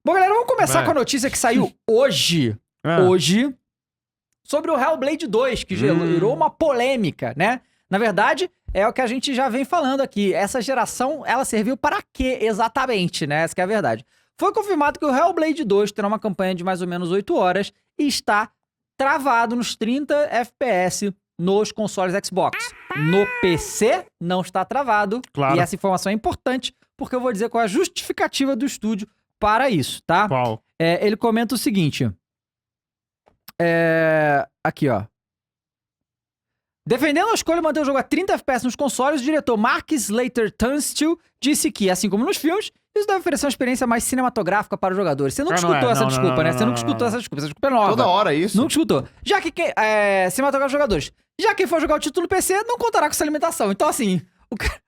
Bom, galera, vamos começar com a notícia que saiu hoje. Hoje, sobre o Hellblade 2, que gerou uma polêmica, né? Na verdade, é o que a gente já vem falando aqui. Essa geração, ela serviu para quê exatamente, né? Essa que é a verdade. Foi confirmado que o Hellblade 2 terá uma campanha de mais ou menos 8 horas e está travado nos 30 FPS nos consoles Xbox. No PC, não está travado. Claro. E essa informação é importante, porque eu vou dizer qual é a justificativa do estúdio para isso, tá? Qual? Ele comenta o seguinte. Aqui, ó. Defendendo a escolha de manter o jogo a 30 FPS nos consoles, o diretor Mark Slater Tunstall disse que, assim como nos filmes, isso deve oferecer uma experiência mais cinematográfica para os jogadores. Você nunca escutou essa desculpa, né? Você nunca escutou essa desculpa. Essa desculpa é nova. Toda hora isso. Nunca escutou. Já que cinematográfico dos jogadores. Já quem for jogar o título no PC, não contará com essa alimentação. Então, assim...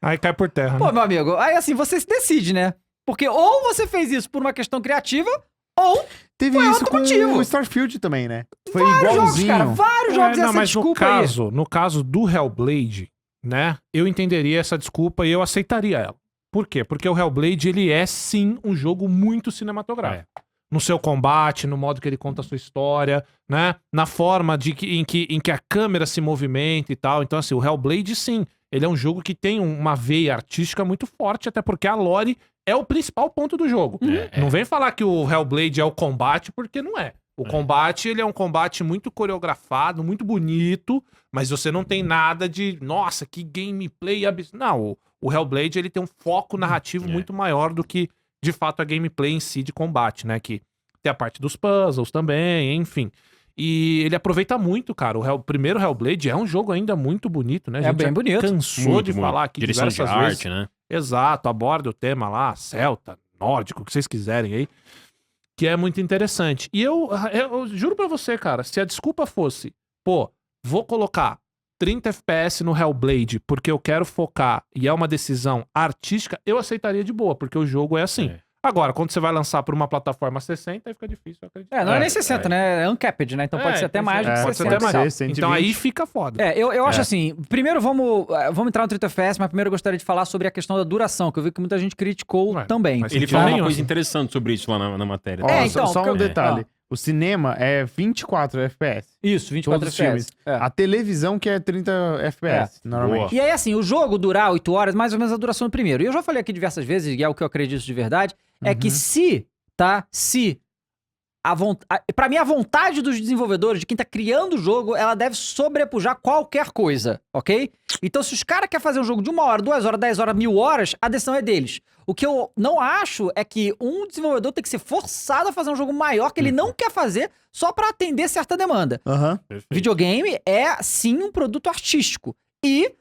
Aí cai por terra, Pô, né? meu amigo, aí assim, você se decide, né? Porque ou você fez isso por uma questão criativa, ou... Teve Foi isso outro com motivo. o Starfield também, né? Foi Vários jogos, igualzinho. cara. Vários jogos essa mas desculpa aí. no caso do Hellblade, né? Eu entenderia essa desculpa e eu aceitaria ela. Por quê? Porque o Hellblade, ele é sim um jogo muito cinematográfico. No seu combate, no modo que ele conta a sua história, né? Na forma em que a câmera se movimenta e tal. Então, assim, o Hellblade, sim, ele é um jogo que tem uma veia artística muito forte, até porque a lore é o principal ponto do jogo. Não vem falar que o Hellblade é o combate, porque não é. O combate, ele é um combate muito coreografado, muito bonito, mas você não tem nada de, nossa, que gameplay absurdo. Não, o Hellblade, ele tem um foco narrativo muito maior do que, de fato, a gameplay em si de combate, né? Que tem a parte dos puzzles também, enfim. E ele aproveita muito, cara. O primeiro Hellblade é um jogo ainda muito bonito, né? A gente bem já bonito. cansou Muito de bom. falar aqui Direção de diversas arte, vezes. né? Exato, aborda o tema lá, celta, nórdico, o que vocês quiserem aí, que é muito interessante. E eu juro pra você, cara, se a desculpa fosse, pô, vou colocar 30 FPS no Hellblade porque eu quero focar e é uma decisão artística, eu aceitaria de boa, porque o jogo é assim. Agora, quando você vai lançar por uma plataforma 60, aí fica difícil, eu acredito. Não é nem 60, né? É uncapped, né? Então pode ser até mais do que pode ser 60. até mais. 120. Então aí fica foda. Eu acho assim, primeiro vamos entrar no 30 FPS, mas primeiro eu gostaria de falar sobre a questão da duração, que eu vi que muita gente criticou também. mas Ele sentido fala uma nenhum, coisa assim. interessante sobre isso lá na matéria. Ó, então, só um porque eu- detalhe. O cinema é 24 FPS. Isso, 24 Todos os FPS. filmes. A televisão que é 30 FPS, normalmente. E aí, assim, o jogo durar 8 horas, mais ou menos a duração do primeiro. E eu já falei aqui diversas vezes, e é o que eu acredito de verdade, é que se pra mim, a vontade dos desenvolvedores, de quem tá criando o jogo, ela deve sobrepujar qualquer coisa, ok? Então, se os caras querem fazer um jogo de 1 hora, 2 horas, 10 horas, 1000 horas, a decisão é deles. O que eu não acho é que um desenvolvedor tem que ser forçado a fazer um jogo maior que ele não quer fazer só pra atender certa demanda. Videogame é, sim, um produto artístico. E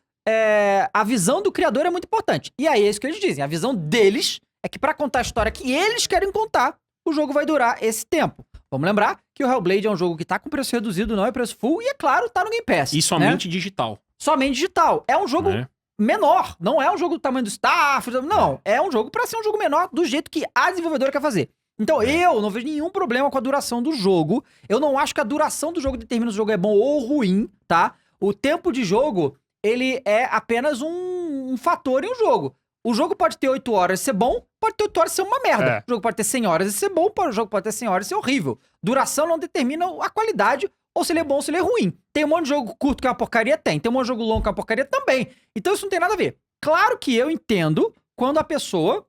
a visão do criador é muito importante. E aí é isso que eles dizem. A visão deles é que pra contar a história que eles querem contar, o jogo vai durar esse tempo. Vamos lembrar que o Hellblade é um jogo que tá com preço reduzido, não é preço full, e é claro, tá no Game Pass. E somente digital. Somente digital. É um jogo Né? menor. Não é um jogo do tamanho do Starfield. Não. É um jogo pra ser um jogo menor do jeito que a desenvolvedora quer fazer. Então, eu não vejo nenhum problema com a duração do jogo. Eu não acho que a duração do jogo determina se o jogo é bom ou ruim, tá? O tempo de jogo, ele é apenas um fator em um jogo. O jogo pode ter 8 horas e ser bom, pode ter 8 horas e ser uma merda. O jogo pode ter 100 horas e ser bom, o jogo pode ter 100 horas e ser horrível. Duração não determina a qualidade, ou se ele é bom ou se ele é ruim. Tem um monte de jogo curto que é uma porcaria? Tem um monte de jogo longo que é uma porcaria? Também. Então isso não tem nada a ver. Claro que eu entendo quando a pessoa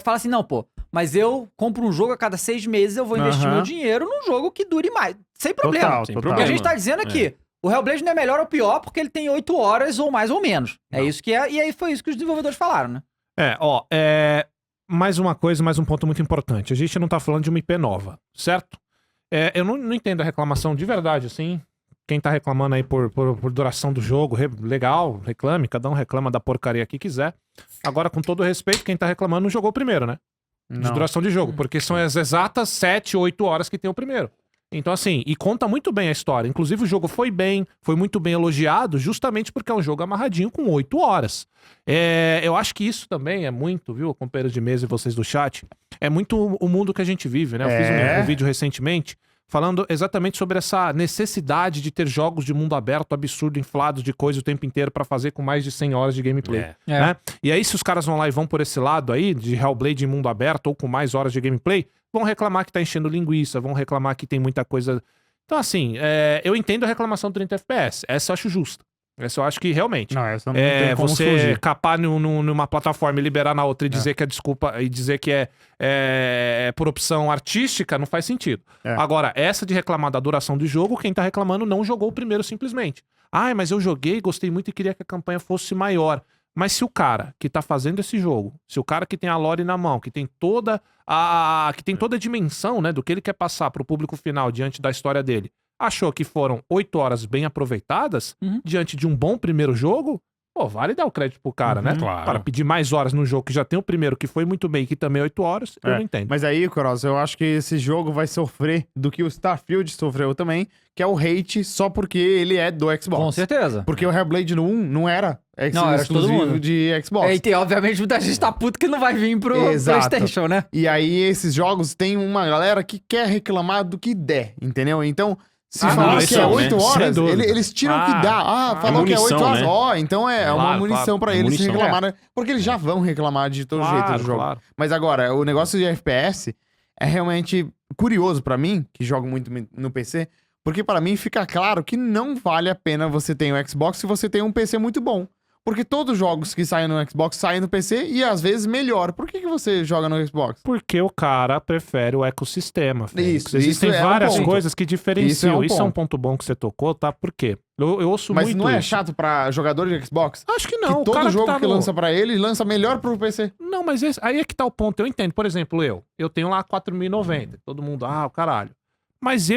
fala assim, não, pô, mas eu compro um jogo a cada 6 meses, eu vou investir meu dinheiro num jogo que dure mais. Sem problema. Total. O que a gente tá dizendo aqui, o Hellblade não é melhor ou pior porque ele tem 8 horas ou mais ou menos. É isso que é, e aí foi isso que os desenvolvedores falaram, né? Mais uma coisa, mais um ponto muito importante. A gente não tá falando de uma IP nova, certo? Eu não entendo a reclamação de verdade, assim. Quem tá reclamando aí por duração do jogo, legal, reclame, cada um reclama da porcaria que quiser. Agora, com todo respeito, quem tá reclamando não jogou o primeiro, né? De duração de jogo, porque são as exatas 7, 8 horas que tem o primeiro. Então, assim, e conta muito bem a história. Inclusive, o jogo foi muito bem elogiado, justamente porque é um jogo amarradinho com 8 horas. Eu acho que isso também é muito, viu, companheiros de mesa e vocês do chat, é muito o mundo que a gente vive, né? Eu fiz um vídeo recentemente falando exatamente sobre essa necessidade de ter jogos de mundo aberto absurdo, inflados de coisa o tempo inteiro pra fazer com mais de 100 horas de gameplay. Né? E aí, se os caras vão lá e vão por esse lado aí, de Hellblade em mundo aberto ou com mais horas de gameplay, vão reclamar que tá enchendo linguiça, vão reclamar que tem muita coisa... Então, assim, eu entendo a reclamação do 30 FPS. Essa eu acho justa. Essa eu acho que realmente. Não, essa não tem como você fugir. capar numa plataforma e liberar na outra e dizer que é desculpa e dizer que é por opção artística, não faz sentido. Agora, essa de reclamar da duração do jogo, quem tá reclamando não jogou o primeiro simplesmente. Ah, mas eu joguei, gostei muito e queria que a campanha fosse maior. Mas se o cara que tá fazendo esse jogo, se o cara que tem a lore na mão, que tem toda a dimensão, né, do que ele quer passar pro público final diante da história dele, achou que foram 8 horas bem aproveitadas diante de um bom primeiro jogo, pô, vale dar o crédito pro cara, né? Claro. Para pedir mais horas no jogo que já tem o primeiro que foi muito bem, que também é 8 horas, eu não entendo. Mas aí, Cross, eu acho que esse jogo vai sofrer do que o Starfield sofreu também, que é o hate só porque ele é do Xbox. Com certeza. Porque o Hellblade no 1 não era Não, era de todo exclusivo mundo. de Xbox. E tem, obviamente, muita gente tá puto que não vai vir pro Exato. PlayStation, né? E aí, esses jogos tem uma galera que quer reclamar do que der, entendeu? Então, se Ah, falar não, que isso é é, 8 né? horas, Sem dúvida. eles tiram o que dá. Falou munição, que é 8 horas. né? Então é uma Claro, munição claro. pra eles Munição. reclamarem. Porque eles já vão reclamar de todo jeito do jogo. Claro. Mas agora, o negócio de FPS é realmente curioso pra mim, que jogo muito no PC, porque pra mim fica claro que não vale a pena você ter um Xbox se você tem um PC muito bom. Porque todos os jogos que saem no Xbox saem no PC e às vezes melhor. Por que você joga no Xbox? Porque o cara prefere o ecossistema. Félix. Isso, Existem isso é um várias ponto. coisas que diferenciam. Isso é um Isso é um ponto bom que você tocou, tá? Por quê? Eu ouço Mas muito não é isso. chato pra jogador de Xbox? Acho que não. Que o todo cara jogo tá que no- lança pra ele, lança melhor pro PC. Não, mas aí é que tá o ponto. Eu entendo. Por exemplo, eu tenho lá 4.090. Todo mundo, o caralho. Mas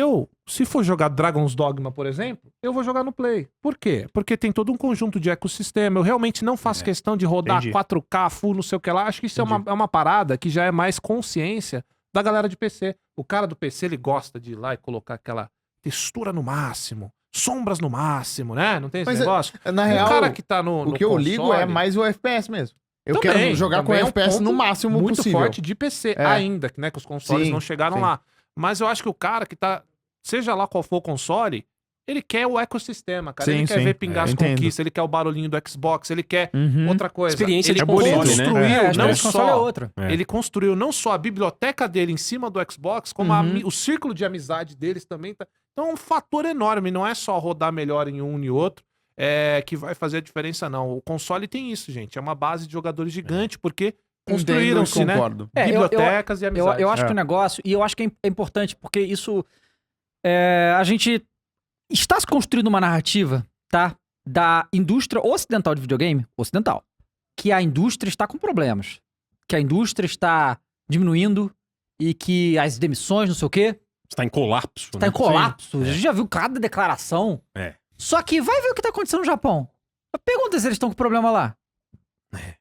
se for jogar Dragon's Dogma, por exemplo, eu vou jogar no Play. Por quê? Porque tem todo um conjunto de ecossistema. Eu realmente não faço questão de rodar Entendi. 4K, full, não sei o que lá. Acho que isso é uma parada que já é mais consciência da galera de PC. O cara do PC, ele gosta de ir lá e colocar aquela textura no máximo, sombras no máximo, né? Não tem esse Mas, negócio? Na real, o cara que tá no o que eu ligo é console- mais o FPS mesmo. Eu Também, quero jogar com também é um FPS no ponto máximo muito possível. forte de PC É. ainda, né? Que os consoles Sim, não chegaram sim. lá. Mas eu acho que o cara que tá, seja lá qual for o console, ele quer o ecossistema, cara. Sim, Ele quer sim. ver pingar as Entendo. conquistas, ele quer o barulhinho do Xbox, ele quer Uhum. outra coisa. Experiência ele de console, né? construiu a não experiência de console é só... outra. Ele construiu não só a biblioteca dele em cima do Xbox, como Uhum. o círculo de amizade deles também tá... Então é um fator enorme, não é só rodar melhor em um e outro que vai fazer a diferença, não. O console tem isso, gente. É uma base de jogadores gigante, porque construíram-se, Entendo e né? concordo. Bibliotecas e amizades. Eu acho que o negócio, e eu acho que é importante, porque isso. A gente está se construindo uma narrativa, tá? Da indústria ocidental de videogame, ocidental, que a indústria está com problemas. Que a indústria está diminuindo e que as demissões, não sei o quê, Está em colapso. está né? em colapso. A gente já viu cada declaração. É. Só que vai ver o que está acontecendo no Japão. Pergunta se eles estão com problema lá.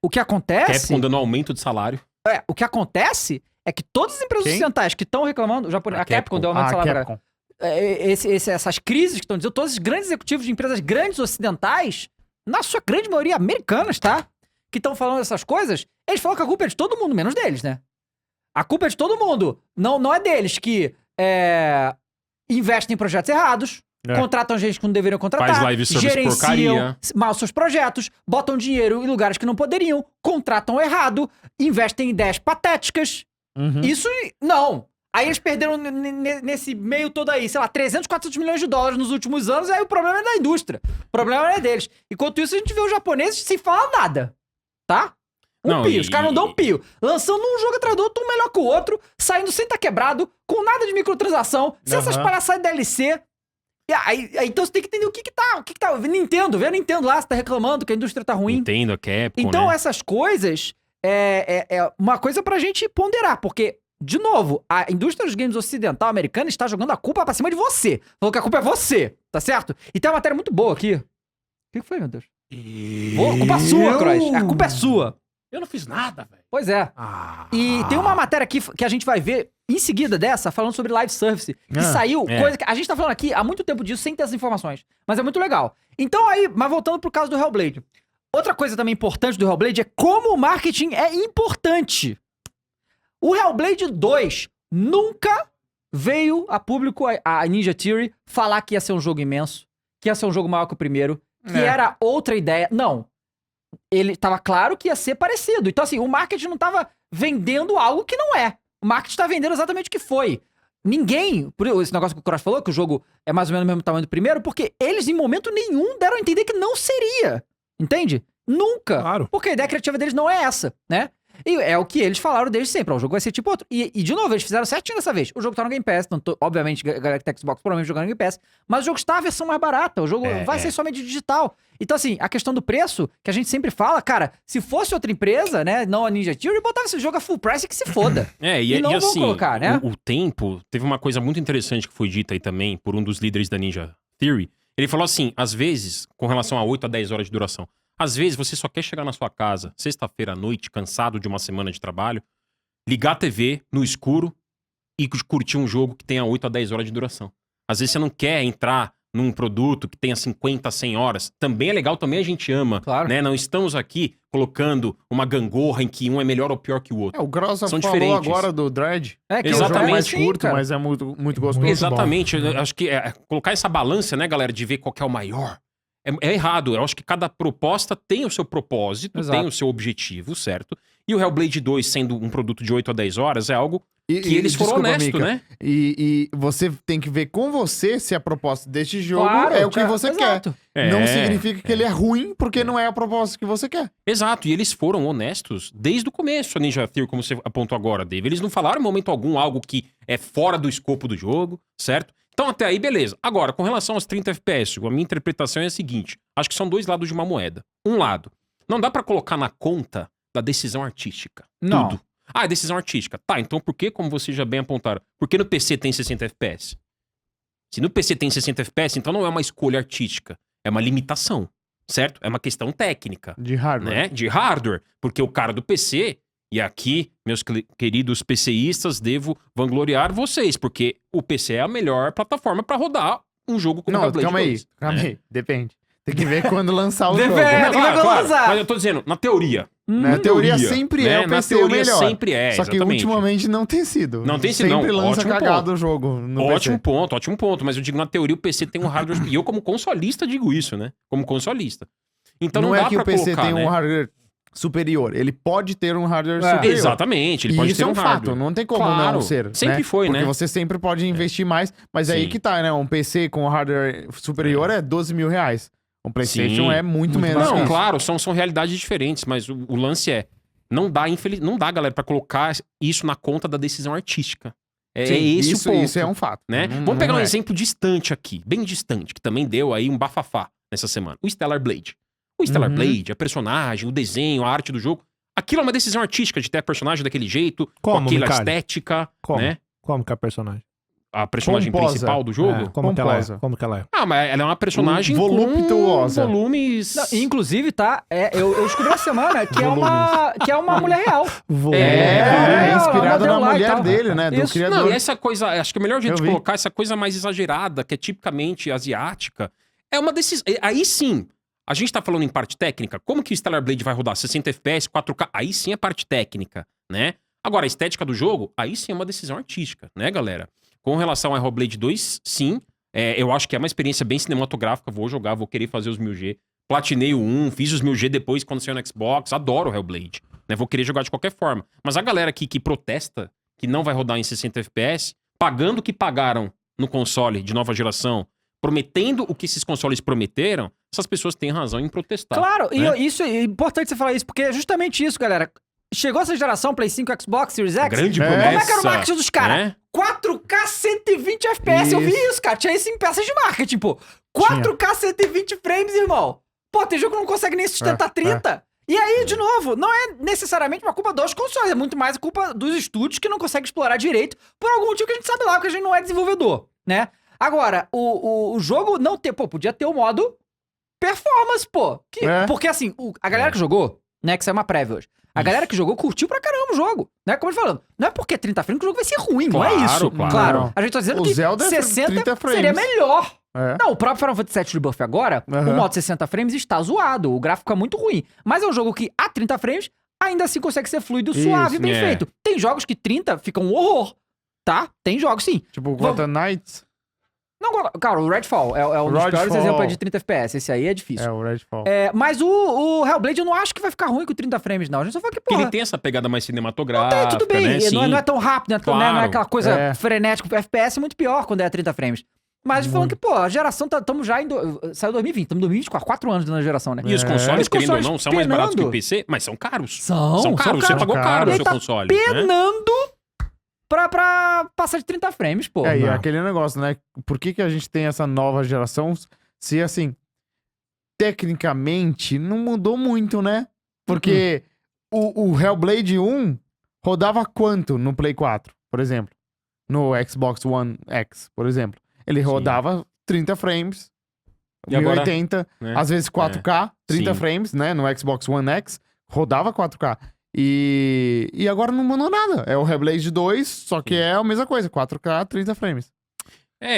O que acontece. Capcom dando aumento de salário. O que acontece é que todas as empresas Quem? ocidentais que estão reclamando, a Capcom deu aumento de salário. Capcom. Essas crises que estão dizendo, todos os grandes executivos de empresas grandes ocidentais, na sua grande maioria americanas, tá? Que estão falando essas coisas, eles falam que a culpa é de todo mundo, menos deles, né? A culpa é de todo mundo. Não é deles que investem em projetos errados, contratam gente que não deveriam contratar, Faz live service gerenciam porcaria. mal seus projetos, botam dinheiro em lugares que não poderiam, contratam errado, investem em ideias patéticas. Uhum. Isso, não. Aí eles perderam nesse meio todo aí, sei lá, 300, 400 milhões de dólares nos últimos anos, aí o problema é da indústria. O problema é deles. Enquanto isso, a gente vê os japoneses sem falar nada, tá? Não, Pio, os caras não dão um pio. Lançando um jogo atrás do outro, um melhor que o outro, saindo sem tá quebrado, com nada de microtransação, sem essas palhaçadas de DLC. E aí, então você tem que entender o que tá. Nintendo, vê a Nintendo lá, você tá reclamando que a indústria tá ruim. Entendo, a Capcom, Então, né? essas coisas é uma coisa pra gente ponderar, porque, de novo, a indústria dos games ocidental americana está jogando a culpa pra cima de você. Falou que a culpa é você, tá certo? E tem uma matéria muito boa aqui. O que foi, meu Deus? A culpa é sua, Croix. A culpa é sua. Eu não fiz nada, velho. Pois é. E tem uma matéria aqui que a gente vai ver em seguida dessa, falando sobre live service. Que saiu, coisa que a gente tá falando aqui há muito tempo disso, sem ter essas informações. Mas é muito legal. Então aí, mas voltando pro caso do Hellblade. Outra coisa também importante do Hellblade é como o marketing é importante. O Hellblade 2 nunca veio a público a Ninja Theory falar que ia ser um jogo imenso, que ia ser um jogo maior que o primeiro, que era outra ideia. Não. Ele tava claro que ia ser parecido. Então, assim, o marketing não tava vendendo algo que não é. O marketing tá vendendo exatamente o que foi. Ninguém, por esse negócio que o Cross falou, que o jogo é mais ou menos o mesmo tamanho do primeiro, porque eles em momento nenhum deram a entender que não seria. Entende? Nunca. Claro. Porque a ideia criativa deles não é essa, né? E é o que eles falaram desde sempre. Ó, o jogo vai ser tipo outro. E de novo, eles fizeram certinho dessa vez. O jogo tá no Game Pass. Obviamente, a galera que tem Xbox provavelmente jogando no Game Pass. Mas o jogo está a versão mais barata. O jogo vai ser somente digital. Então, assim, a questão do preço, que a gente sempre fala, cara, se fosse outra empresa, né, não a Ninja Theory, botava esse jogo a full price e que se foda. E não vão assim, colocar, né? o tempo, teve uma coisa muito interessante que foi dita aí também por um dos líderes da Ninja Theory. Ele falou assim, às vezes, com relação a 8 a 10 horas de duração, às vezes você só quer chegar na sua casa, sexta-feira à noite, cansado de uma semana de trabalho, ligar a TV no escuro e curtir um jogo que tenha 8 a 10 horas de duração. Às vezes você não quer entrar num produto que tenha 50, 100 horas. Também é legal, também a gente ama. Claro. Né? Não estamos aqui colocando uma gangorra em que um é melhor ou pior que o outro. O Grossa São falou diferentes. agora do Dread. É que Exatamente. O jogo é mais sim, curto, cara. mas é muito gostoso. Exatamente. Eu acho que colocar essa balança, né, galera, de ver qual que é o maior, é errado. Eu acho que cada proposta tem o seu propósito, Exato. tem o seu objetivo, certo? E o Hellblade 2 sendo um produto de 8 a 10 horas é algo E que eles foram desculpa, honestos, Mika, né? E você tem que ver com você se a proposta deste jogo Claro, é o que cara, você exato. quer. Não significa que ele é ruim porque não é a proposta que você quer. Exato, e eles foram honestos desde o começo, a Ninja Theory, como você apontou agora, Dave. Eles não falaram em momento algum algo que é fora do escopo do jogo, certo? Então até aí, beleza. Agora, com relação aos 30 FPS, a minha interpretação é a seguinte. Acho que são dois lados de uma moeda. Um lado, não dá pra colocar na conta da decisão artística. Não. Tudo. Ah, é decisão artística. Tá, então por que, como vocês já bem apontaram, por que no PC tem 60 FPS? Se no PC tem 60 FPS, então não é uma escolha artística. É uma limitação, certo? É uma questão técnica. De hardware. Né? De hardware. Porque o cara do PC, e aqui, meus queridos PCistas, devo vangloriar vocês, porque o PC é a melhor plataforma pra rodar um jogo como Não, Hellblade calma aí. 2, Calma né? aí. Depende. Tem que ver quando lançar o jogo. Depende. né? tem que ver quando lançar. Mas eu tô dizendo, na teoria. Na teoria sempre é o Na PC teoria melhor. sempre é, Só que exatamente. ultimamente não tem sido. Não tem sido, Sempre não. lança Ótimo cagado ponto. o jogo no Ótimo PC. ótimo ponto. Mas eu digo, na teoria, o PC tem um hardware... E eu, como consolista, digo isso, né? Como consolista. Então não, Não dá é que pra o PC colocar, tem né? um hardware superior. Ele pode ter um hardware É. superior. Exatamente, ele E pode isso ter é um hardware. fato, não tem como Claro, não ser. sempre né? foi, Porque né? você sempre pode investir mais, mas aí Sim. que tá, né? Um PC com hardware superior é 12 mil reais. Um PlayStation Sim. é muito menos que Não, isso. claro, são realidades diferentes, mas o lance é, não dá, galera, pra colocar isso na conta da decisão artística. É Sim, esse isso, o ponto. isso é um fato. Né? Não- Vamos pegar não um é. exemplo distante aqui, bem distante, que também deu aí um bafafá nessa semana. O Stellar Blade. O Stellar Uhum. Blade, a personagem, o desenho, a arte do jogo, aquilo é uma decisão artística de ter a personagem daquele jeito, Como, com aquela Micali? estética, Como? né? Como que é a personagem? A personagem Pomposa. principal do jogo. É, como que ela Pomposa. é? Como que ela é? Ah, mas ela é uma personagem Voluptuosa. com volumes... Não, inclusive, tá? Eu descobri essa semana que é uma mulher real. É, inspirado modelo na lá e mulher tal. dele, né? Do Isso. criador. Não, e essa coisa, acho que é melhor a gente Eu vi. colocar essa coisa mais exagerada, que é tipicamente asiática, é uma decisão. Aí sim, a gente tá falando em parte técnica, como que o Stellar Blade vai rodar 60 FPS, 4K? Aí sim é parte técnica, né? Agora, a estética do jogo, aí sim é uma decisão artística, né, galera? Com relação a Hellblade 2, sim, eu acho que é uma experiência bem cinematográfica, vou jogar, vou querer fazer os 1000G. Platinei o 1, fiz os 1000G depois quando saiu no Xbox, adoro o Hellblade, né? Vou querer jogar de qualquer forma. Mas a galera aqui que protesta, que não vai rodar em 60 FPS, pagando o que pagaram no console de nova geração, prometendo o que esses consoles prometeram, essas pessoas têm razão em protestar. Claro, né? e isso é importante você falar isso, porque é justamente isso, galera. Chegou essa geração, Play 5, Xbox, Series X. Grande É. promessa. Como é que era o marketing dos caras? né? 4K 120 FPS, eu vi isso, cara. Tinha isso em peças de marketing, pô. 4K 120 frames, irmão. Pô, tem jogo que não consegue nem sustentar 30. E aí, de novo, não é necessariamente uma culpa dos consoles, é muito mais a culpa dos estúdios que não conseguem explorar direito por algum motivo que a gente sabe lá, porque a gente não é desenvolvedor, né? Agora, o jogo não ter, pô, podia ter o modo performance, pô. Porque assim, a galera que jogou, né, que saiu uma prévia hoje, a galera que jogou curtiu pra caramba o jogo, né? Como ele falando, não é porque 30 frames que o jogo vai ser ruim, não é Claro, isso. claro. A gente tá dizendo O que Zelda é 60 30 frames. seria melhor. É. Não, o próprio Final Fantasy VII Rebirth agora, o Aham. modo 60 frames está zoado, o gráfico é muito ruim. Mas é um jogo que a 30 frames ainda assim consegue ser fluido, suave, Isso, bem feito. Tem jogos que 30 ficam um horror. Tá? Tem jogos sim. Tipo, Gotham Knights. Não, cara, o Redfall é um dos piores Redfall. exemplos de 30 FPS. Esse aí é difícil. É, o Redfall. Mas o Hellblade eu não acho que vai ficar ruim com 30 frames, não. A gente só fala que, Porque porra, ele tem essa pegada mais cinematográfica, tudo bem. né? Sim. Não é tão rápido, não é Claro. aquela coisa É. frenética. O FPS é muito pior quando é 30 frames. Mas falando que, pô, a geração, estamos já em... Saiu 2020, estamos em 2024, 4 anos na geração, né? E os consoles, Os querendo ou consoles não, são mais baratos que o penando. PC, mas são caros. São caros. Você pagou caro caros. no E seu tá console. Né? penando pra passar de 30 frames, pô. E Não. aquele negócio, né? Por que a gente tem essa nova geração se, assim, tecnicamente não mudou muito, né? Porque o Hellblade 1 rodava quanto no Play 4, por exemplo? No Xbox One X, por exemplo. Ele rodava 30 frames, E agora, 1080, né? às vezes 4K, 30 Sim. frames, né? No Xbox One X, rodava 4K. E agora não mudou nada. É o Hellblade 2, só que é a mesma coisa, 4K, 30 frames.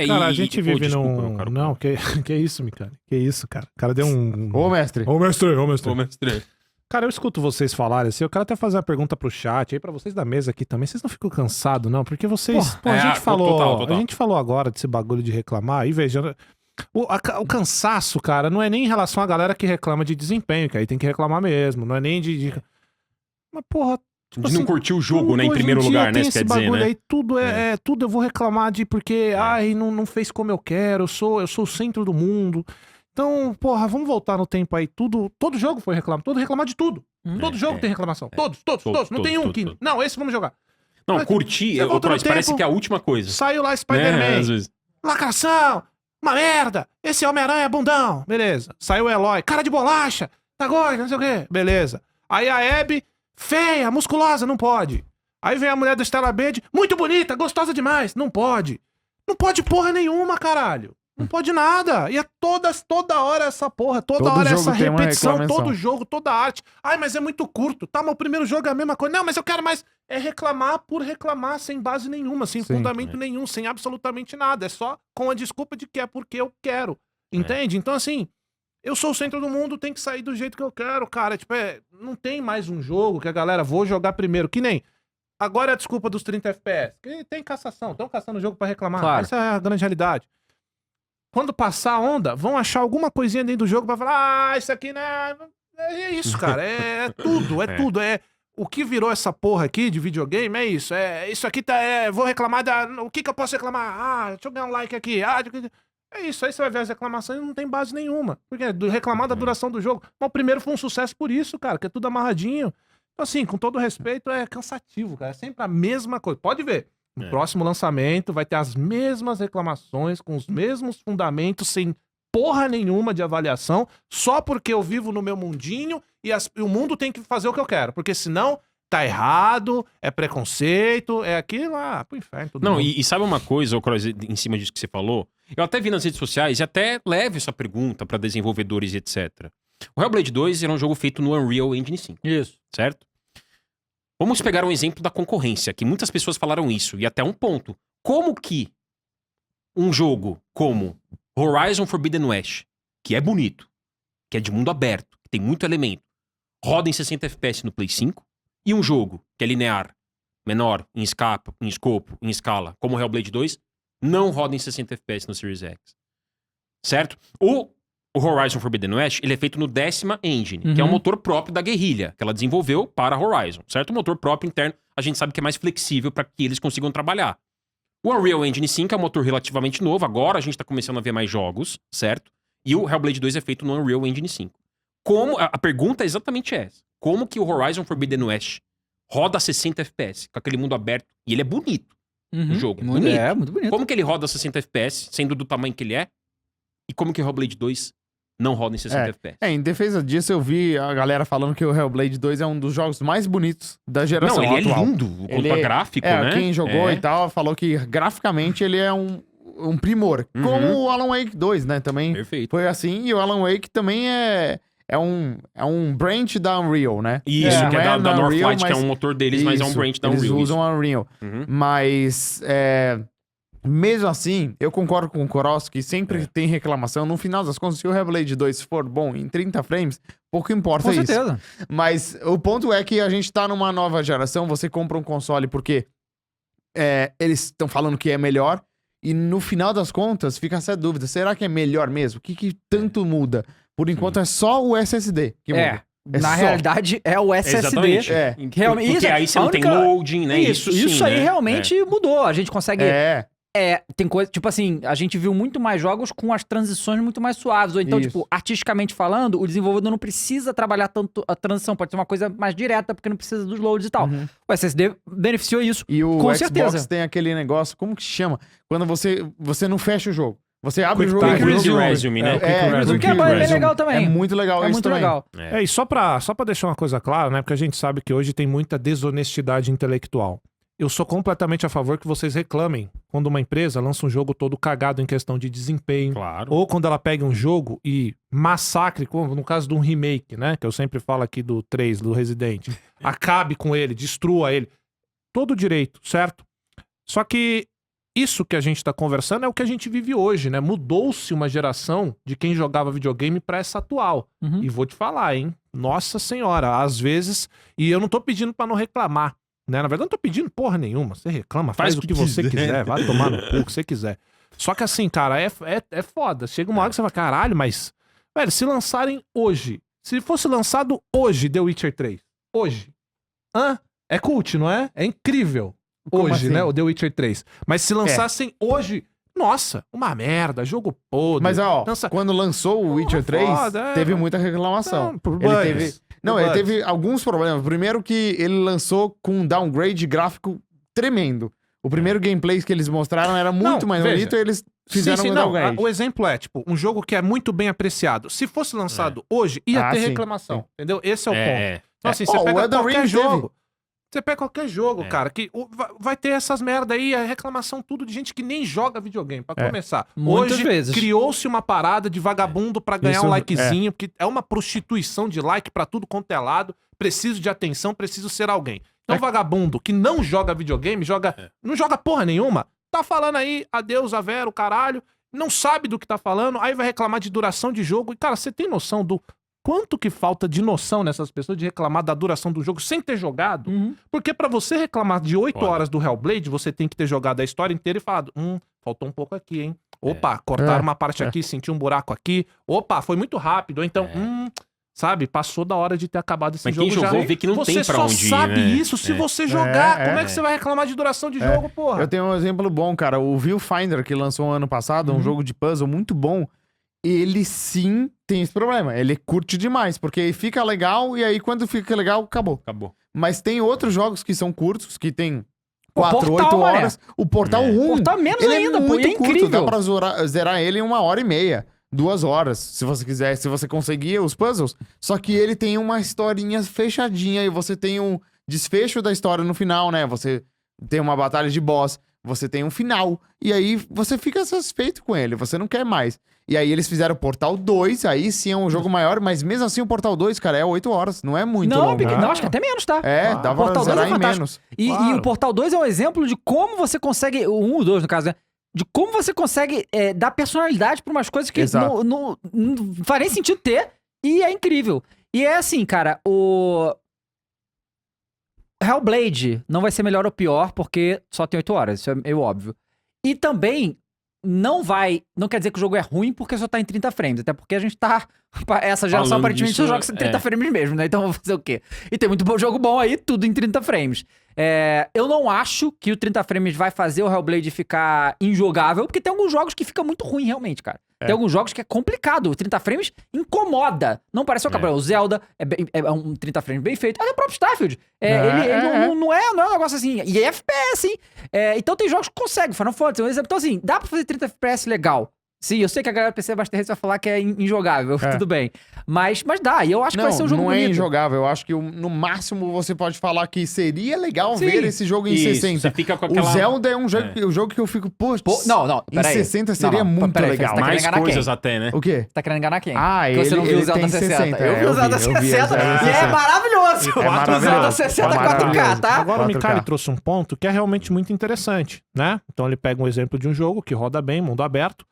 Cara, a gente vive desculpa, num... cara. Não, que isso, Micali? Que isso, cara? O cara deu um... Ô, mestre. Ô, mestre, ô, mestre. Ô, mestre. Cara, eu escuto vocês falarem assim, eu quero até fazer uma pergunta pro chat aí, pra vocês da mesa aqui também. Vocês não ficam cansados, não? Porque vocês... Pô, a gente falou... total. A gente falou agora desse bagulho de reclamar, e veja... O cansaço, cara, não é nem em relação à galera que reclama de desempenho, que aí tem que reclamar mesmo, não é nem de... Mas, porra... Tipo De não assim, curtir o jogo, né, em hoje primeiro dia lugar, né? tem Isso quer esse dizer, bagulho né? aí, tudo tudo eu vou reclamar de porque, não fez como eu quero, eu sou o centro do mundo. Então, porra, vamos voltar no tempo aí, todo jogo foi reclamado, todo reclamar de tudo. Todo jogo tem reclamação, todos. Não tem um que... todos. Não, esse vamos jogar. Não, Mas curtir, você volta no parece tempo, que é a última coisa. Saiu lá Né? Spider-Man, Às vezes. lacração, uma merda, esse Homem-Aranha é bundão, beleza. Saiu o Eloy, cara de bolacha, tá gordo, não sei o quê, beleza. Aí a Abby, feia, musculosa, não pode. Aí vem a mulher da Stella Bede, muito bonita, gostosa demais, não pode. Não pode porra nenhuma, caralho. Não pode nada. E é toda hora essa porra, toda Todo hora jogo essa tem uma repetição, reclamação. todo jogo, toda arte. Ai, mas é muito curto. Tá, mas o primeiro jogo é a mesma coisa. Não, mas eu quero mais. É reclamar por reclamar, sem base nenhuma, sem Sim. fundamento nenhum, sem absolutamente nada. É só com a desculpa de que é porque eu quero. Entende? Então, assim, eu sou o centro do mundo, tem que sair do jeito que eu quero, cara. Tipo, não tem mais um jogo que a galera vou jogar primeiro. Que nem. Agora é a desculpa dos 30 FPS. Que tem cassação, estão caçando o jogo pra reclamar. Claro. Essa é a grande realidade. Quando passar a onda, vão achar alguma coisinha dentro do jogo pra falar, isso aqui, né? É isso, cara. É tudo, é tudo. O que virou essa porra aqui de videogame é isso. Isso aqui tá. Vou reclamar o que eu posso reclamar? Deixa eu ganhar um like aqui. É isso. Aí você vai ver as reclamações e não tem base nenhuma. Porque reclamar da duração do jogo. Mas o primeiro foi um sucesso por isso, cara, que é tudo amarradinho. Então, assim, com todo respeito, é cansativo, cara. É sempre a mesma coisa. Pode ver. No próximo lançamento vai ter as mesmas reclamações, com os mesmos fundamentos, sem porra nenhuma de avaliação, só porque eu vivo no meu mundinho e o mundo tem que fazer o que eu quero. Porque senão tá errado, é preconceito, é aquilo lá, pro inferno. Todo Não, mundo. e sabe uma coisa, Croz, em cima disso que você falou? Eu até vi nas redes sociais e até levo essa pergunta pra desenvolvedores e etc. O Hellblade 2 era um jogo feito no Unreal Engine 5. Isso. Certo? Vamos pegar um exemplo da concorrência, que muitas pessoas falaram isso, e até um ponto. Como que um jogo como Horizon Forbidden West, que é bonito, que é de mundo aberto, que tem muito elemento, roda em 60 FPS no Play 5, e um jogo que é linear, menor, em escopo, em escala, como o Hellblade 2, não roda em 60 FPS no Series X. Certo? O Horizon Forbidden West, ele é feito no 10ª Engine, que é um motor próprio da Guerrilla, que ela desenvolveu para Horizon, certo? Um motor próprio interno, a gente sabe que é mais flexível para que eles consigam trabalhar. O Unreal Engine 5 é um motor relativamente novo, agora a gente tá começando a ver mais jogos, certo? E o Hellblade 2 é feito no Unreal Engine 5. A pergunta é exatamente essa. Como que o Horizon Forbidden West roda a 60 FPS, com aquele mundo aberto, e ele é bonito, o jogo, bonito. Muito bonito. Como que ele roda a 60 FPS, sendo do tamanho que ele é? E como que o Hellblade 2 não roda em 60 FPS? Em defesa disso, eu vi a galera falando que o Hellblade 2 é um dos jogos mais bonitos da geração Não, ele atual. é lindo quanto a gráfico, né? Quem jogou e tal falou que graficamente ele é um primor. Como o Alan Wake 2, né? Também Perfeito. foi assim. E o Alan Wake também é um branch da Unreal, né? Isso, que é da na Northlight, que é mas- um motor deles, mas é um Isso, branch da eles Unreal. usam a Unreal. Uhum. Mas, mesmo assim, eu concordo com o Koros que sempre tem reclamação. No final das contas, se o Hellblade 2 for bom em 30 frames, pouco importa Com isso. certeza. Mas o ponto é que a gente tá numa nova geração, você compra um console porque eles estão falando que é melhor, e no final das contas fica essa dúvida, será que é melhor mesmo? O que tanto muda? Por enquanto é só o SSD que muda. É Na só. realidade, é o SSD. Exatamente. Realmente, Porque aí você a não tem única- loading, né? Isso sim, aí né? realmente mudou. A gente consegue... É, tem coisa, tipo assim, a gente viu muito mais jogos com as transições muito mais suaves. Ou então, Isso. tipo, artisticamente falando, o desenvolvedor não precisa trabalhar tanto a transição. Pode ser uma coisa mais direta, porque não precisa dos loads e tal. Uhum. O SSD beneficiou isso. E o Com Xbox certeza. tem aquele negócio, como que chama? Quando você não fecha o jogo. Você abre Quick o jogo time e Quick resume. resume, né? Quick resume. O que é bem legal também. É muito legal É isso muito também. legal. E só pra deixar uma coisa clara, né? Porque a gente sabe que hoje tem muita desonestidade intelectual. Eu sou completamente a favor que vocês reclamem quando uma empresa lança um jogo todo cagado em questão de desempenho. Claro. Ou quando ela pega um jogo e massacre, como no caso de um remake, né? Que eu sempre falo aqui do 3, do Resident. Acabe com ele, destrua ele. Todo direito, certo? Só que isso que a gente tá conversando é o que a gente vive hoje, né? Mudou-se uma geração de quem jogava videogame pra essa atual. Uhum. E vou te falar, hein? Nossa senhora, às vezes... E eu não tô pedindo pra não reclamar, né? Na verdade, eu não tô pedindo porra nenhuma. Você reclama, faz o que você quiser, vai tomar no cu, o que você quiser. Só que assim, cara, é foda. Chega uma hora que você fala, caralho, mas... Velho, se lançarem hoje, se fosse lançado hoje The Witcher 3, hoje, é cult, não é? É incrível. Como Hoje, assim? né? O The Witcher 3. Mas se lançassem hoje, nossa, uma merda, jogo podre. Mas ó, Lança- quando lançou o Witcher 3, foda, teve muita reclamação. Não, por Ele bugs. teve... Não, Por ele bugs. teve alguns problemas. Primeiro que ele lançou com um downgrade gráfico tremendo. O primeiro gameplay que eles mostraram era muito Não, mais veja. bonito e eles fizeram um não, downgrade. o exemplo é, tipo, um jogo que é muito bem apreciado. Se fosse lançado hoje, ia Ah, ter sim, reclamação. sim. Entendeu? Esse é o ponto. É. Então, assim, Ó, você o pega Elden qualquer Ring jogo. Você pega qualquer jogo, É. cara, que vai ter essas merda aí, a reclamação tudo de gente que nem joga videogame, pra começar. Muitas Hoje, vezes. criou-se uma parada de vagabundo pra ganhar Isso, um likezinho, porque é uma prostituição de like pra tudo quanto é lado. Preciso de atenção, preciso ser alguém. Então, vagabundo que não joga videogame, não joga porra nenhuma, tá falando aí, adeus, a Vera, o caralho, não sabe do que tá falando, aí vai reclamar de duração de jogo. E, cara, você tem noção do quanto que falta de noção nessas pessoas de reclamar da duração do jogo sem ter jogado? Uhum. Porque pra você reclamar de 8 Foda. horas do Hellblade, você tem que ter jogado a história inteira e falado, faltou um pouco aqui, hein? Opa, cortaram uma parte aqui, senti um buraco aqui. Opa, foi muito rápido. Ou então, sabe, passou da hora de ter acabado esse Mas jogo quem jogou já. vê que não você tem pra só onde ir, sabe né? isso se você jogar. Como é que é. você vai reclamar de duração de jogo, porra? Eu tenho um exemplo bom, cara. O Viewfinder, que lançou ano passado, um jogo de puzzle muito bom. Ele sim tem esse problema. Ele curte demais, porque fica legal e aí quando fica legal, acabou. Acabou. Mas tem outros jogos que são curtos, que tem O 4, Portal, 8 mané. horas. O Portal 1, O Portal menos ele ainda, é pô, muito e é curto. incrível. Dá pra zerar ele em 1h30, 2 horas, se você quiser, se você conseguir os puzzles. Só que ele tem uma historinha fechadinha e você tem um desfecho da história no final, né? Você tem uma batalha de boss, você tem um final. E aí você fica satisfeito com ele, você não quer mais. E aí eles fizeram o Portal 2, aí sim é um jogo maior, mas mesmo assim o Portal 2, cara, é 8 horas, não é muito Não, longo. não, acho que até menos, tá? É, Ah, dá pra Portal 2 zerar é em fantástico. menos. E Claro. o Portal 2 é um exemplo de como você consegue, o 1 ou 2 no caso, né? De como você consegue dar personalidade pra umas coisas que Exato. não faz nem sentido ter, e é incrível. E é assim, cara, o Hellblade não vai ser melhor ou pior porque só tem 8 horas, isso é meio óbvio. E também não quer dizer que o jogo é ruim porque só tá em 30 frames, até porque a gente tá, essa geração Falando aparentemente disso, só joga em 30 frames mesmo, né? Então vou fazer o quê? E tem muito jogo bom aí, tudo em 30 frames. Eu não acho que o 30 frames vai fazer o Hellblade ficar injogável, porque tem alguns jogos que fica muito ruim realmente, cara. Tem alguns jogos que é complicado, o 30 frames incomoda. Não parece o Cabral. O Zelda é um 30 frames bem feito. Até o próprio Starfield. Não é um negócio assim. E é FPS, hein? Então tem jogos que conseguem. Final Fantasy, um exemplo. Então assim, dá pra fazer 30 FPS legal. Sim, eu sei que a galera do PC Master Race vai falar que é injogável, tudo bem. Mas dá, e eu acho que vai ser um jogo não é bonito. injogável. Eu acho que no máximo você pode falar que seria legal Sim. ver esse jogo em Isso, 60. você fica com aquela... O Zelda é um jogo que eu fico, pô, Não, em peraí. 60 seria Não, muito peraí, legal. você tá querendo Mais enganar coisas quem? até, né? O quê? Você tá querendo enganar quem? Ah, Porque você não viu o Zelda tem 60. Eu vi eu o Zelda vi o 60 Zelda e é 60. maravilhoso. É O Zelda maravilhoso. 60 4K, Maravilhoso. tá? Agora o 4K. Mikali trouxe um ponto que é realmente muito interessante, né? Então ele pega um exemplo de um jogo que roda bem, mundo aberto,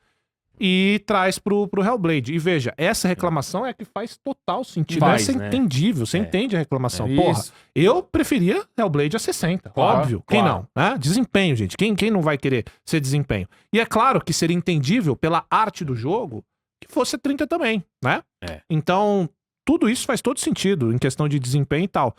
e traz pro Hellblade. E veja, essa reclamação é a que faz total sentido. Faz, essa é né? entendível, você entende a reclamação. É Porra, isso. eu preferia Hellblade a 60, Claro, óbvio. Quem claro. não? Né? Desempenho, gente. Quem não vai querer ser desempenho? E é claro que seria entendível pela arte do jogo que fosse 30 também, né? É. Então, tudo isso faz todo sentido em questão de desempenho e tal.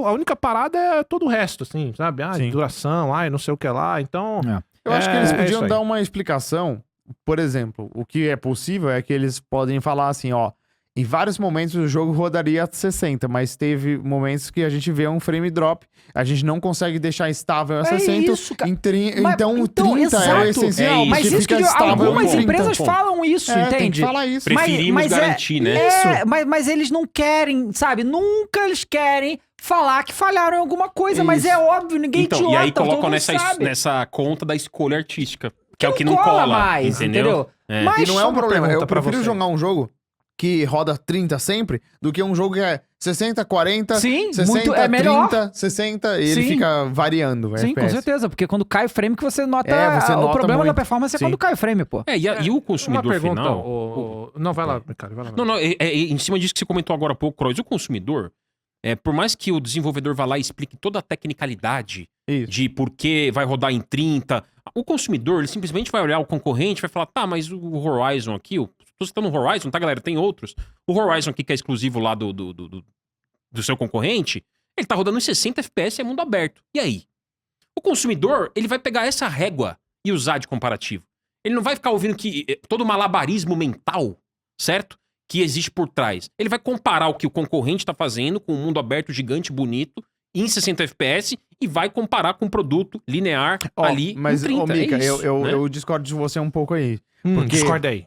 A única parada é todo o resto, assim, sabe? Sim. Duração, não sei o que lá. Então, Eu acho que eles é isso podiam aí. dar uma explicação. Por exemplo, o que é possível é que eles podem falar assim, ó, em vários momentos o jogo rodaria a 60, mas teve momentos que a gente vê um frame drop, a gente não consegue deixar estável a 60, isso, cara. então o 30 é o exato. essencial, É isso. Mas porque isso que fica estável algumas no 30. empresas falam isso, Tem que entende? falar isso. Preferimos garantir, né? Mas eles não querem, sabe? Nunca eles querem falar que falharam em alguma coisa, mas Isso. é óbvio, ninguém Então, idiota, e aí todo colocam mundo sabe. nessa conta da escolha artística. Que é o que não cola mais, entendeu? É. Mas E não é um problema, eu pergunta pra prefiro vocês. jogar um jogo que roda 30 sempre, do que um jogo que é 60, 40, Sim, 60, muito, é melhor. 30, 60, e ele Sim. fica variando. o Sim, com FPS. certeza, porque quando cai o frame que você nota, Você o nota problema muito. da performance é Sim. quando cai o frame, pô. E o consumidor uma pergunta, final... Não, vai lá, cara, vai lá. Não, em cima disso que você comentou agora há pouco, Croix, o consumidor, por mais que o desenvolvedor vá lá e explique toda a tecnicalidade Isso. de por que vai rodar em 30, o consumidor, ele simplesmente vai olhar o concorrente e vai falar, tá, mas o Horizon aqui, tô citando o Horizon, tá, galera? Tem outros. O Horizon aqui, que é exclusivo lá do seu concorrente, ele tá rodando em 60 FPS e é mundo aberto. E aí? O consumidor, ele vai pegar essa régua e usar de comparativo. Ele não vai ficar ouvindo que todo o malabarismo mental, certo? Que existe por trás. Ele vai comparar o que o concorrente tá fazendo com um mundo aberto, gigante, bonito, em 60 FPS, e vai comparar com um produto linear Ó, ali mas, em 30. Mika, é isso, né? eu discordo de você um pouco aí. Porque- Discorda aí.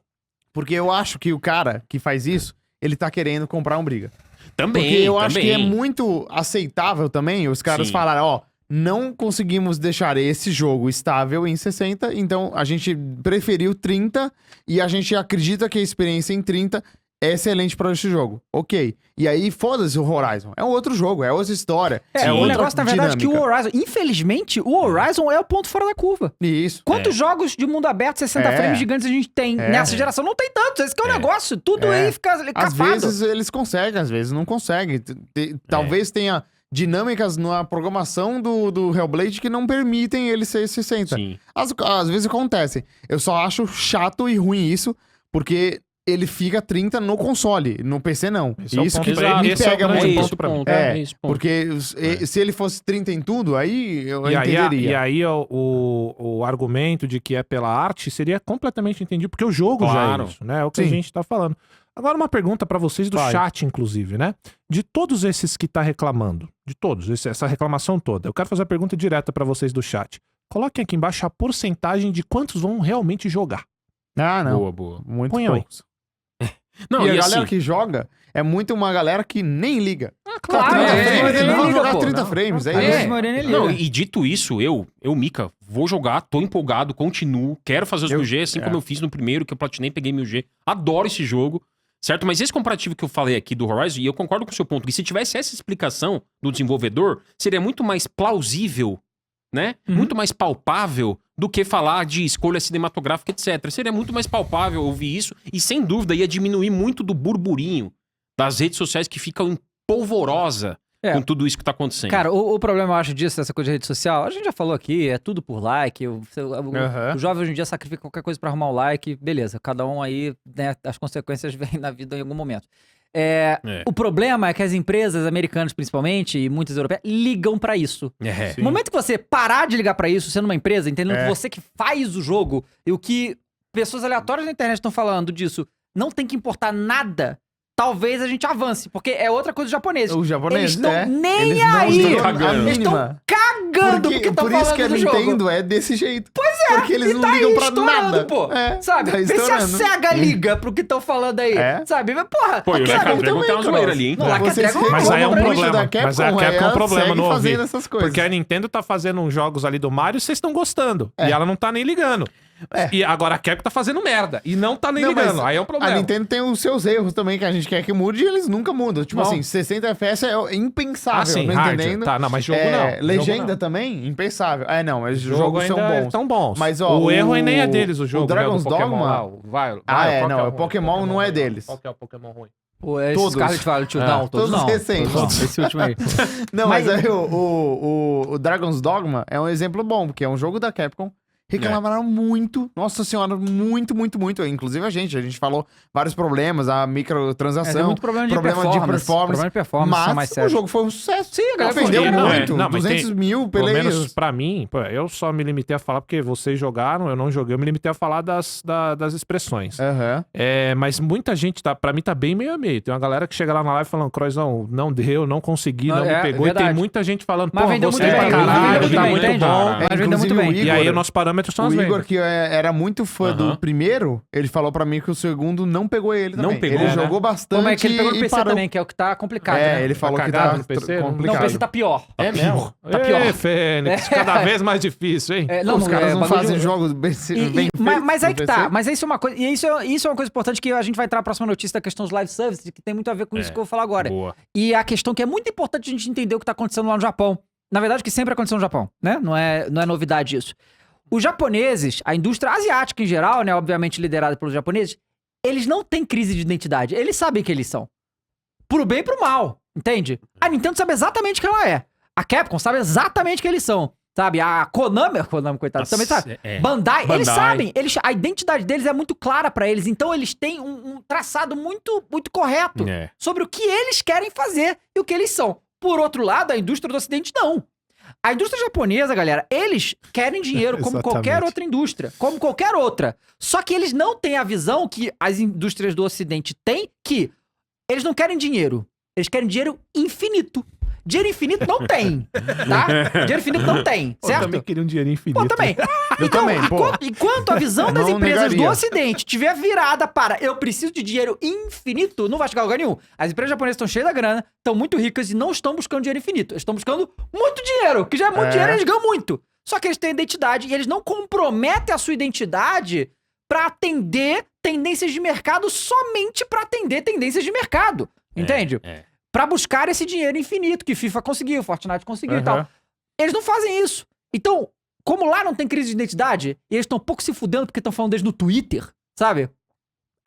Porque eu acho que o cara que faz isso, ele tá querendo comprar um briga. Também, Porque eu acho que é também. muito aceitável também os caras Sim. falarem, ó, não conseguimos deixar esse jogo estável em 60, então a gente preferiu 30 e a gente acredita que a experiência em 30 é excelente pra esse jogo. Ok. E aí, foda-se o Horizon. É um outro jogo, é outra história. É, o outra negócio, na verdade, é que o dinâmica. Horizon, infelizmente, o Horizon é o ponto fora da curva. Isso. Quantos jogos de mundo aberto, 60 É. frames gigantes a gente tem nessa geração? Não tem tantos, esse que é o negócio. Tudo É. aí fica Às cafado. vezes eles conseguem, às vezes não conseguem. Talvez tenha dinâmicas na programação do Hellblade que não permitem ele ser 60. Sim. Às vezes acontece. Eu só acho chato e ruim isso, porque ele fica 30 no console, no PC não. Esse é o Isso ponto que pra- me esse é o pega grande muito. ponto pra mim. esse ponto. Porque se ele fosse 30 em tudo, aí eu E aí, entenderia. o argumento de que é pela arte seria completamente entendido, porque o jogo Claro. já é isso, né? É o que Sim. a gente tá falando. Agora uma pergunta pra vocês do Vai. chat, inclusive, né? De todos esses que tá reclamando, de todos, essa reclamação toda, eu quero fazer a pergunta direta pra vocês do chat. Coloquem aqui embaixo a porcentagem de quantos vão realmente jogar. Ah, não. Boa, boa. Muito Põe aí. poucos. Não, E a e galera assim, que joga é muito uma galera que nem liga. Claro, 30 é, frames, é, eles vão liga, jogar pô. 30 Não. frames, é Às isso. vezes a maioria nem liga. Não, e dito isso, eu, Mika, vou jogar, tô empolgado, continuo, quero fazer os 1000G, assim como eu fiz no primeiro, que eu platinei, peguei 1000G. Adoro esse jogo, certo? Mas esse comparativo que eu falei aqui do Horizon, e eu concordo com o seu ponto, que se tivesse essa explicação do desenvolvedor, seria muito mais plausível, né? Muito mais palpável do que falar de escolha cinematográfica, etc. Seria muito mais palpável ouvir isso, e sem dúvida ia diminuir muito do burburinho das redes sociais que ficam em polvorosa É. com tudo isso que tá acontecendo. Cara, o problema, eu acho, disso, dessa coisa de rede social, a gente já falou aqui, é tudo por like. O jovem hoje em dia sacrifica qualquer coisa pra arrumar o like, beleza. Cada um aí, né, as consequências vêm na vida em algum momento. O problema é que as empresas americanas, principalmente, e muitas europeias, ligam pra isso. É. No momento que você parar de ligar pra isso, sendo uma empresa, entendendo É. que você que faz o jogo e o que pessoas aleatórias na internet estão falando disso não tem que importar nada, talvez a gente avance, porque é outra coisa dos japoneses. Os japoneses, Eles estão é. nem Eles não aí. estão cagando. a Eles estão mínima. cagando porque estão Por isso falando que a do jogo. Nintendo é desse jeito. Pois é. Porque eles E não tá ligam aí pra estourando, nada. pô. É, Sabe? tá Vê se a estourando. SEGA liga pro que estão falando aí. É. Sabe? Mas, porra, Pô, e o cara, Like a Dragon tem uma zoeira ali, hein? Não, Like a Vocês Dragon Mas aí é um reclamam muito problema. da Capcom, Mas a Capcom é um ela problema segue não ouvir. fazendo essas coisas. Porque a Nintendo tá fazendo uns jogos ali do Mario e vocês estão gostando. É. E ela não tá nem ligando. E agora a Capcom tá fazendo merda. E não tá nem Não, mas ligando. Aí é um problema. A Nintendo tem os seus erros também que a gente quer que mude e eles nunca mudam. Tipo Não. assim, 60 FPS é impensável, Ah, sim, não hardware. entendendo? Tá, não, mas jogo É, não. Legenda Jogo não. também, impensável. Não, mas os Jogo jogos são ainda bons. tão bons. Mas, ó, o erro nem é deles, o jogo. o Dragon's né, do Pokémon Dogma... lá, o Violet. não, o Pokémon não é ruim? deles. Qual que é o Pokémon ruim? Esse Todos. Scarlet Violet, É. não, todos Todos não. recentes. Todos não. Esse último aí. Não, mas Mas- aí o Dragon's Dogma é um exemplo bom, porque é um jogo da Capcom. Reclamaram muito, nossa senhora, muito. Inclusive a gente falou vários problemas, a Tem microtransação, muito problema de problema de performance. Problema de performance são mais mas o sérios. jogo foi um sucesso. Sim, a galera Vendeu gostou. muito, Não, mas 200 mil Pelo menos players. pra mim, pô, eu só me limitei a falar porque vocês jogaram, eu não joguei, eu me limitei a falar das expressões. Aham. Mas muita gente, pra mim, tá bem meio a meio. Tem uma galera que chega lá na live falando, Croizão, não deu, não consegui, não me pegou. E tem verdade. muita gente falando, Mas pô, vendeu gostei muito pra bem, caralho, vendeu tá muito muito bem, bom. mas vendeu muito inclusive bem. o Igor, E aí os nossos parâmetros são as o Igor, vendas. que era muito fã do Aham. primeiro, ele falou pra mim que o segundo não pegou ele Não também. pegou, ele né? jogou bastante Como é que ele pegou no e PC parou. também, que é o que tá complicado, É, né? ele falou que cagado tá no PC, não? complicado. Não, o PC tá pior. É mesmo? Tá pior. Ê, Fênix, cada vez mais difícil, hein? Os caras não bagulho fazem de- jogos bem, bem mas feitos aí no que PC. tá. Mas isso é uma coisa. E isso é uma coisa importante que a gente vai entrar na próxima notícia da questão dos live services, que tem muito a ver com isso que eu vou falar agora. Boa. E a questão que é muito importante a gente entender o que tá acontecendo lá no Japão. Na verdade, que sempre aconteceu no Japão, né? Não é novidade isso. Os japoneses, a indústria asiática em geral, né? Obviamente liderada pelos japoneses, eles não têm crise de identidade. Eles sabem que eles são. Pro bem e pro mal, entende? A Nintendo sabe exatamente quem ela é. A Capcom sabe exatamente quem eles são. Sabe? A Konami, coitado, também sabe. Bandai, eles sabem. A identidade deles é muito clara pra eles. Então eles têm um traçado muito, muito correto sobre o que eles querem fazer e o que eles são. Por outro lado, a indústria do Ocidente não. A indústria japonesa, galera, eles querem dinheiro como qualquer Exatamente. outra indústria. Como qualquer outra. Só que eles não têm a visão que as indústrias do Ocidente têm, que eles não querem dinheiro. Eles querem dinheiro infinito. Dinheiro infinito não tem, tá? Dinheiro infinito não tem, Eu certo? também queria um dinheirinho infinito. Pô, também. Eu também, pô. Enquanto a visão das Não empresas do negaria. Ocidente tiver virada para eu preciso de dinheiro infinito, não vai chegar a lugar nenhum. As empresas japonesas estão cheias da grana, estão muito ricas e não estão buscando dinheiro infinito. Eles estão buscando muito dinheiro, que já é muito dinheiro, eles ganham muito. Só que eles têm identidade e eles não comprometem a sua identidade pra atender tendências de mercado somente pra atender tendências de mercado. Entende? Pra buscar esse dinheiro infinito que FIFA conseguiu, Fortnite conseguiu e tal. Eles não fazem isso. Então, como lá não tem crise de identidade, e eles estão um pouco se fudendo porque estão falando deles no Twitter, sabe?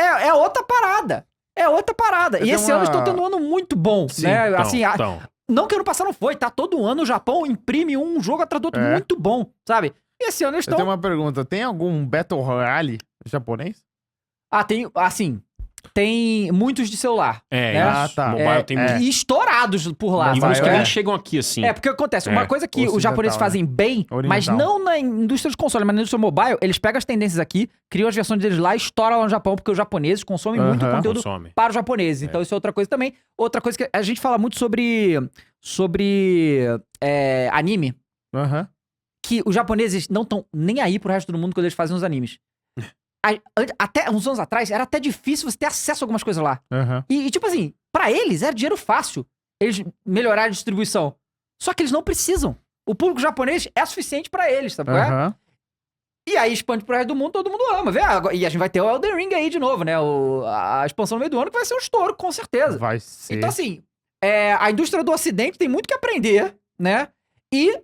É outra parada. É outra parada. Eu E tenho esse ano eles uma- estão tendo um ano muito bom, né? Então, Assim, não que ano passado não foi, tá? Todo ano o Japão imprime um jogo atrás do outro muito bom, sabe? E esse ano eles Eu tenho estão... uma pergunta. Tem algum Battle Royale japonês? Tem, assim, tem muitos de celular. né? Ah, tá. Mobile tem muito. E estourados por lá. E Mobile uns que sabe? nem chegam aqui, assim. Porque acontece, uma coisa que os Ocidental, japoneses fazem bem, mas Oriental. não na indústria de console, mas na indústria mobile, eles pegam as tendências aqui, criam as versões deles lá e estouram lá no Japão, porque os japoneses consomem muito Aham. conteúdo Consome. para os japoneses. Então isso é outra coisa também. Outra coisa que a gente fala muito sobre anime, Aham. que os japoneses não estão nem aí pro resto do mundo quando eles fazem os animes. Até uns anos atrás, era até difícil você ter acesso a algumas coisas lá. Aham. E, tipo assim, pra eles era dinheiro fácil eles melhorarem a distribuição. Só que eles não precisam. O público japonês é suficiente pra eles, sabe qual é? Aham. E aí expande pro resto do mundo, todo mundo ama. Vê? E a gente vai ter o Elden Ring aí de novo, né? A expansão no meio do ano que vai ser um estouro, com certeza. Vai ser. Então, assim, a indústria do Ocidente tem muito que aprender, né? E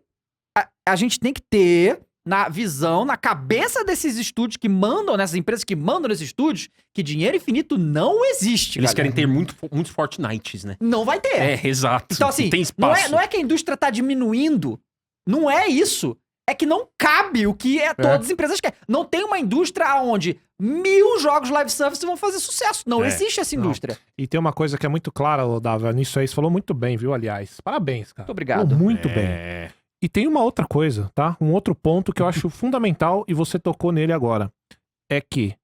a gente tem que ter na visão, na cabeça desses estúdios que mandam, nessas empresas que mandam nesses estúdios, que dinheiro infinito não existe, Eles galera. querem ter muitos Fortnites, né? Não vai ter. Exato. Então, assim, tem não espaço. é que a indústria tá diminuindo. Não é isso. É que não cabe o que todas as empresas querem. Não tem uma indústria onde 1000 jogos live service vão fazer sucesso. Não existe essa indústria. E tem uma coisa que é muito clara, Dava, nisso aí, você falou muito bem, viu, aliás. Parabéns, cara. Muito obrigado. Falou muito bem. E tem uma outra coisa, tá? Um outro ponto que eu acho fundamental e você tocou nele agora. É que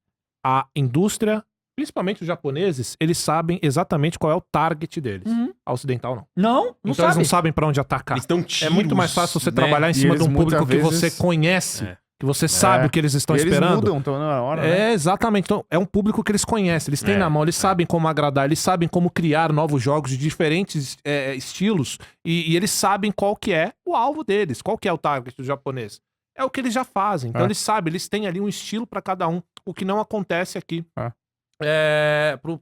a indústria, principalmente os japoneses, eles sabem exatamente qual é o target deles. A ocidental não. Não Então sabe. eles não sabem pra onde atacar. Eles dão É tiros, muito mais fácil você né? trabalhar em E cima de eles um público muitas que você vezes- conhece, que você sabe o que eles estão E eles esperando. mudam, então, na hora, né? É, exatamente. Então, é um público que eles conhecem, eles têm na mão, eles sabem como agradar, eles sabem como criar novos jogos de diferentes estilos e eles sabem qual que é o alvo deles, qual que é o target do japonês. é o que eles já fazem. Então É. eles sabem, eles têm ali um estilo pra cada um, o que não acontece aqui.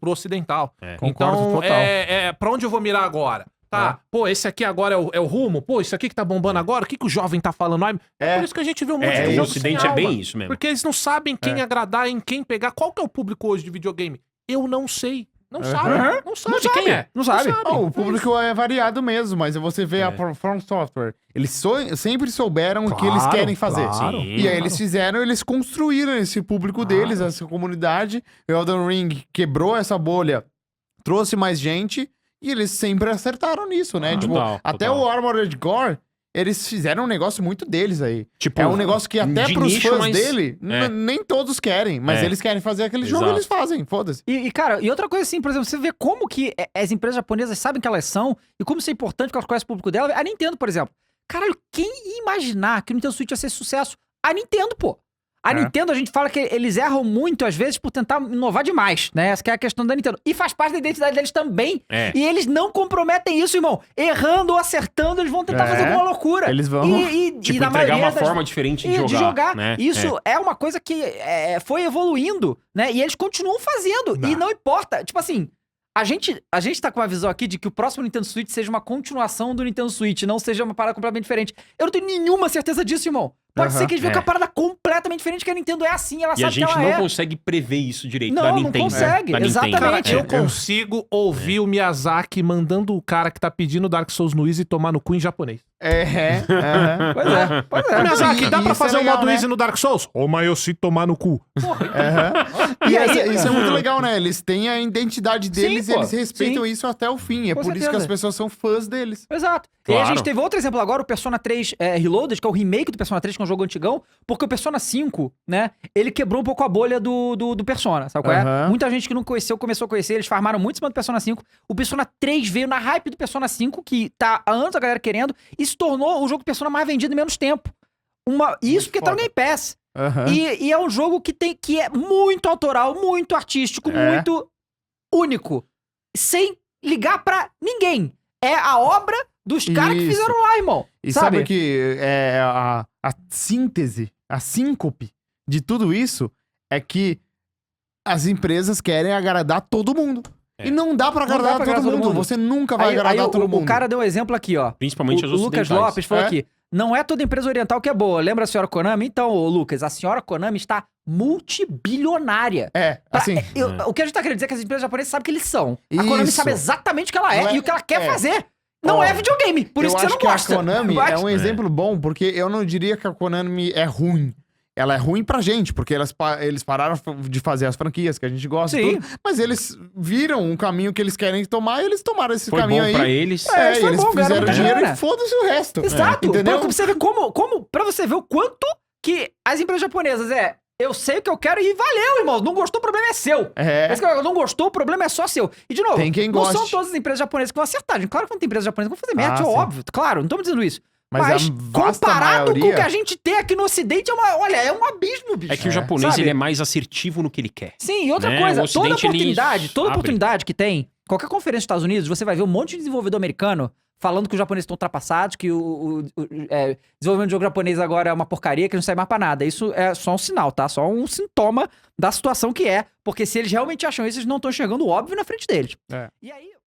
Pro ocidental. Concordo Então, total. pra onde eu vou mirar agora? Tá, pô, esse aqui agora é o rumo? Pô, isso aqui que tá bombando agora? O que o jovem tá falando? É por isso que a gente viu um monte de O jogo Ocidente sem é bem alma. isso mesmo. Porque eles não sabem quem agradar, em quem pegar. Qual que é o público hoje de videogame? Eu não sei. Não sabe. Não sabe quem é. Não sabe. O público é variado mesmo, mas você vê a From Software. Eles sempre souberam o que eles querem fazer. claro. Sim. E aí eles fizeram, eles construíram esse público deles, essa comunidade. O Elden Ring quebrou essa bolha, trouxe mais gente, e eles sempre acertaram nisso, né? Tipo, Total, até total. o Armored Core, eles fizeram um negócio muito deles aí. Tipo, É um negócio que até de pros nicho, fãs mas- dele, nem todos querem, mas eles querem fazer aquele jogo, Exato. eles fazem, foda-se. Cara, e outra coisa assim, por exemplo, você vê como que as empresas japonesas sabem que elas são e como isso é importante porque elas conhecem o público dela. A Nintendo, por exemplo. Caralho, quem ia imaginar que o Nintendo Switch ia ser sucesso? A Nintendo, pô. A Nintendo, a gente fala que eles erram muito, às vezes, por tentar inovar demais, né? Essa que é a questão da Nintendo. E faz parte da identidade deles também. E eles não comprometem isso, irmão. Errando ou acertando, eles vão tentar fazer alguma loucura. Eles vão- Tipo, na entregar maioria uma das- forma diferente de jogar. de jogar. Né? Isso é uma coisa que foi evoluindo, né? E eles continuam fazendo. E não importa. Tipo assim, a gente tá com uma visão aqui de que o próximo Nintendo Switch seja uma continuação do Nintendo Switch, não seja uma parada completamente diferente. Eu não tenho nenhuma certeza disso, irmão. Pode ser que eles vejam uma parada completamente diferente, que a Nintendo é assim, ela E sabe a gente que ela não é. consegue prever isso direito Não, da não Nintendo. consegue, Da Nintendo. exatamente. Eu consigo ouvir o Miyazaki mandando o cara que tá pedindo Dark Souls no Easy tomar no cu em japonês. Pois é. Miyazaki, dá E pra isso é fazer um legal, modo né? Easy no Dark Souls? Ô, mas eu se tomar no cu. E aí- isso é muito legal, né? Eles têm a identidade deles Sim, e pô. eles respeitam Sim. isso até o fim. É Com por isso que certeza. as pessoas são fãs deles. Exato. E aí a Claro. gente teve outro exemplo agora, o Persona 3 Reloaded, que é o remake do Persona 3, que é um jogo antigão, porque o Persona 5, né, ele quebrou um pouco a bolha do Persona, sabe qual é? Aham. Muita gente que não conheceu, começou a conhecer, eles farmaram muito em cima do Persona 5. O Persona 3 veio na hype do Persona 5, que tá há anos a galera querendo, e se tornou o jogo Persona mais vendido em menos tempo. Isso porque tá no foda. Game Pass. Aham. E é um jogo que é muito autoral, muito artístico, muito único. Sem ligar pra ninguém. É a obra dos caras que Isso. fizeram lá, irmão. E sabe que a síntese, a síncope de tudo isso é que as empresas querem agradar todo mundo. E não dá pra Não dá agradar pra todo agradar todo mundo. mundo. Você nunca vai agradar todo mundo. O cara deu um exemplo aqui, ó. Principalmente as O Lucas ocidentais. Lopes falou É? aqui. Não é toda empresa oriental que é boa. Lembra a senhora Konami? Então, ô, Lucas, a senhora Konami está multibilionária. Assim. O que a gente tá querendo dizer é que as empresas japonesas sabem que eles são. A Konami Isso. sabe exatamente o que ela é, Não é- e o que ela quer é. fazer. Não Ó, é videogame. Por isso eu que você acho não que gosta. a Konami Vai- é um exemplo bom, porque eu não diria que a Konami é ruim. Ela é ruim pra gente, porque eles pararam de fazer as franquias que a gente gosta. e Sim. tudo, mas eles viram um caminho que eles querem tomar e eles tomaram esse Foi caminho bom aí. pra eles. É, E foi eles bom, ganharam fizeram muita dinheiro grana. e foda-se o resto. Exato. Entendeu? Pra você ver pra você ver o quanto que as empresas japonesas eu sei o que eu quero e valeu, irmão. Não gostou, o problema é seu. É. Esse cara não gostou, o problema é só seu. E de novo, Tem quem não goste. são todas as empresas japonesas que vão acertar, gente. Claro que não tem empresas japonesas que vão fazer merda, é sim. óbvio. Claro, não estamos dizendo isso. Mas Mas, a vasta comparado com o maioria- que a gente tem aqui no Ocidente, é um abismo, bicho. É que o japonês Sabe? ele é mais assertivo no que ele quer. Sim, e outra Né? coisa, O Ocidente, ele toda abre. oportunidade que tem, qualquer conferência dos Estados Unidos, você vai ver um monte de desenvolvedor americano falando que os japoneses estão ultrapassados, que o desenvolvimento de jogo japonês agora é uma porcaria, que não sai mais pra nada. Isso é só um sinal, tá? Só um sintoma da situação que é, porque se eles realmente acham isso, eles não estão enxergando o óbvio na frente deles. É. E aí,